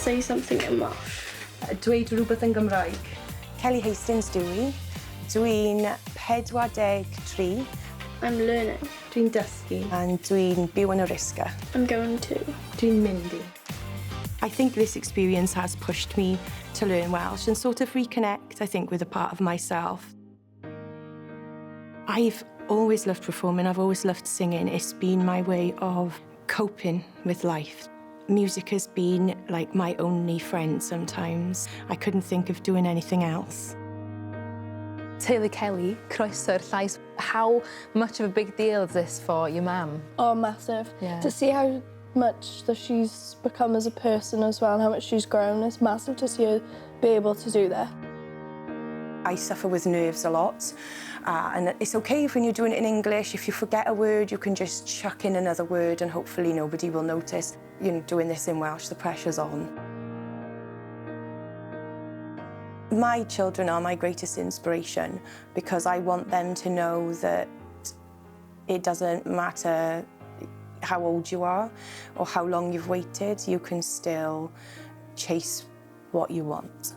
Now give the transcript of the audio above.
Say something in Welsh. Dweud rhywbeth yn Gymraeg. Kelly Hastings dwi. Dwi'n 43. I'm learning. Dwi'n dysgu. And dwi'n byw yn yr Ysga. I'm going to. Dwi'n mynd i. I think this experience has pushed me to learn Welsh and sort of reconnect, I think, with a part of myself. I've always loved performing, I've always loved singing. It's been my way of coping with life. Music has been like my only friend sometimes. I couldn't think of doing anything else. Teulu Kelly, croeso'r Llais. How much of a big deal is this for your mum? Oh, massive. Yeah. To see how much that she's become as a person as well and how much she's grown, it's massive to see her be able to do that. I suffer with nerves a lot, and it's okay if when you're doing it in English, if you forget a word, you can just chuck in another word and hopefully nobody will notice. You know, doing this in Welsh, the pressure's on. My children are my greatest inspiration because I want them to know that it doesn't matter how old you are or how long you've waited, you can still chase what you want.